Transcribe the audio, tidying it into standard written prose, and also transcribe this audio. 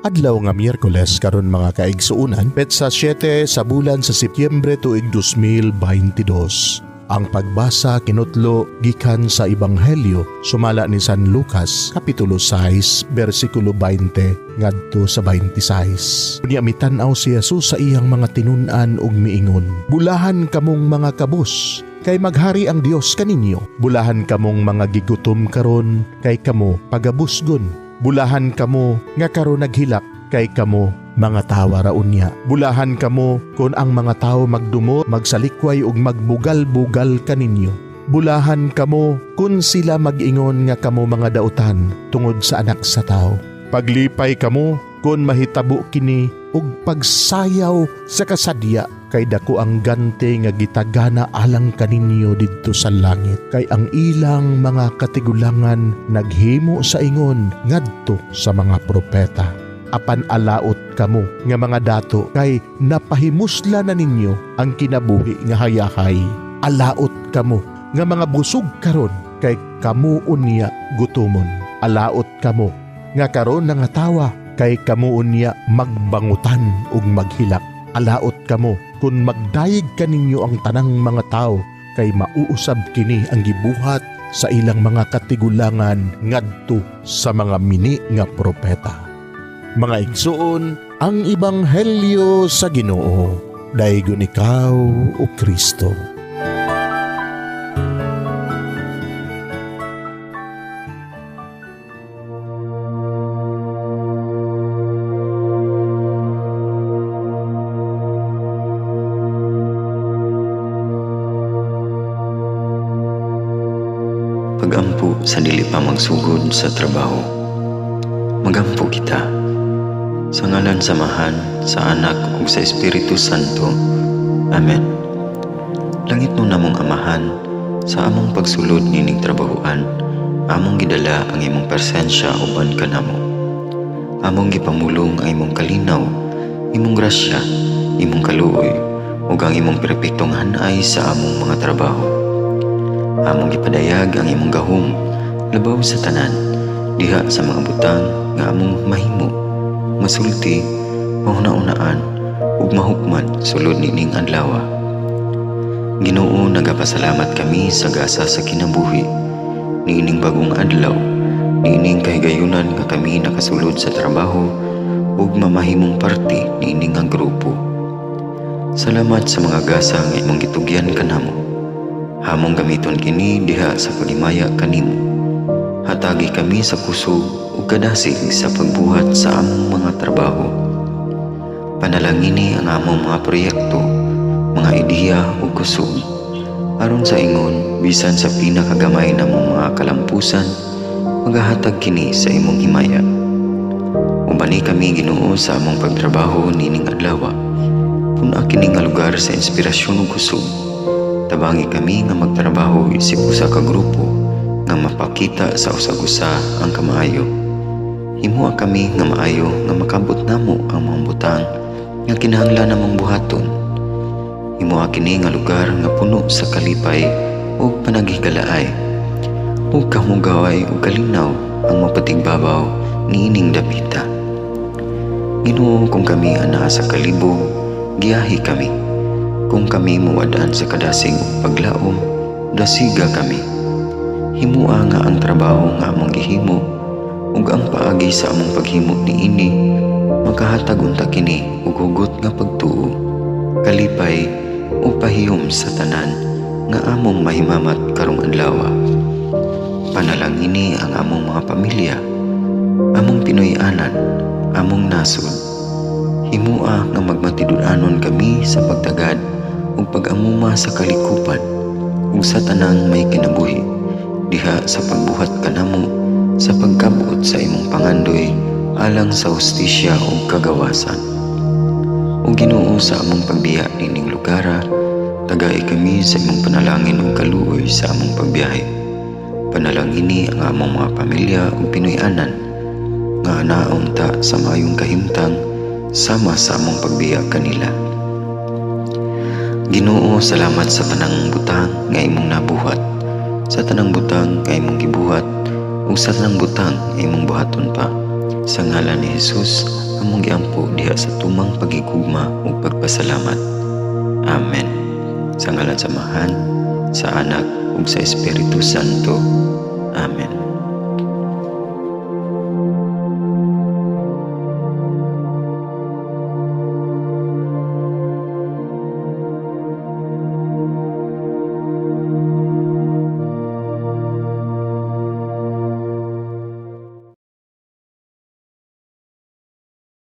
Adlaw nga Miyerkules karon mga kaigsuunan, petsa 7 sa bulan sa Setyembre tuig 2022. Ang pagbasa kinutlo gikan sa Ebanghelyo sumala ni San Lucas kapitulo 6 bersikulo 20 ngadto sa 26. Unya mitan-aw si Jesus sa iyang mga tinun-an ug miingon, "Bulahan kamong mga kabus, kay maghari ang Dios kaninyo. Bulahan kamong mga gigutom karon, kay kamo pagabusgon. Bulahan kamo nga karon naghilak, kay kamo mga tawa raon niya. Bulahan kamo kung ang mga tao magdumo, magsalikway ug magbugal-bugal kaninyo. Bulahan kamo kung sila mag-ingon nga kamo mga dautan tungod sa anak sa tao. Paglipay kamo kung mahitabo kini ug pagsayaw sa kasadya, kay dako ang gante nga gitagana alang kaninyo didto sa langit. Kay ang ilang mga katigulangan naghimo sa ingon ngadto sa mga propeta. Apan alaot kamo nga mga dato, kay napahimusla na ninyo ang kinabuhi nga hayahay. Alaot kamo nga mga busog karon, kay kamo unya gutomon. Alaot kamo nga karon nangatawa, kay kamo unya magbangutan ug maghilak. Alaot kamo kung magdayeg kaninyo ang tanang mga tao, kay mauusab kini ang gibuhat sa ilang mga katigulangan ngadto sa mga mini nga propeta." Mga igsuon, ang Ebanghelyo sa Ginoo. Daygon ikaw o Kristo. Pagampo sa dili pa magsugod sa trabaho. Magampo kita sa ngalan samahan sa Anak ug sa Espiritu Santo. Amen. Langit mo namong Amahan, sa among pagsulod nining trabahoan, among gidala ang imong presensya uban kanamo. Among gipamulong ang imong kalinaw, imong grasya, imong kaluoy, ug ang imong perpektong hanay sa among mga trabaho. Among gipadayag ang imong gahom labaw sa tanan, diha sa mga butang nga among mahimo, masulti, mahuna-unaan, ug mahukman sulod nining adlaw. Ginoo, nagapasalamat kami sa gasa sa kinabuhi, niining bagong adlaw, niining kahigayunan nga kami nakasulod sa trabaho ug mamahimong parte niining nga grupo. Salamat sa mga gasa nga imong gitugyan kanamo. Hamong gamiton kini diha sa pagimaya kanimo. Hatagi kami sa kusog ug kadasig sa pagbuhat sa among mga trabaho. Panalangini ang among mga proyekto, mga ideya ug kusog, aron sa ingon bisan sa pinakagamay namong mga kalampusan, magahatag kini sa imong himaya. Ubani kami Ginoo sa among pagtrabaho nining adlaw. Puna kini nga lugar sa inspirasyon ug kusog. Tabangi kami nga magtrabaho isip usa ka grupo nga mapakita sa usag-usa ang kamaayo. Himuha kami nga maayo nga makabot namo ang mga butang nga kinahanglan namong buhaton. Himuha kini nga lugar nga puno sa kalipay ug panagihigalaay. Ug kamugaway ug kalinaw ang mapatigbabaw niining dapita. Ginoo, kung kami ana sa kalibog, giyahi kami. Kung kami muwadaan sa kadasig ug paglaom, dasiga kami. Himua nga ang trabaho nga among gihimo ug ang paagi sa among paghimo niini makahatag unta kini og hugot nga pagtuo, kalipay ug pahiyom sa tanan nga among mahimamat karong adlaw. Panalangini ang among mga pamilya, among Pinoy-anan, among nasod. Himua nga magmatidud-anon kami sa pagtagad ug pag-amuma sa kalikupan ug sa tanang may kinabuhi, diha sa pagbuhat kanamo sa pagkabot sa imong pangandoy alang sa hustisya ug kagawasan. O Ginoo, sa among pagbiya nining lugara, tagay kami sa imong panalangin ug kaluoy sa among pagbiyahe. Panalangini ang among mga pamilya ug Pinoy-anan nga anaon ta sa maayong kahimtang sama sa among pagbiya kanila. Ginoo, salamat sa tanang butang nga imong nabuhat, sa tanang butang nga imong gibuhat, ug sa tanang butang nga imong buhaton pa. Sa ngalan ni Jesus, among giampo diha sa tumang pagigugma ug pagpasalamat. Amen. Sa ngalan sa Amahan, sa Anak ug sa Espiritu Santo. Amen.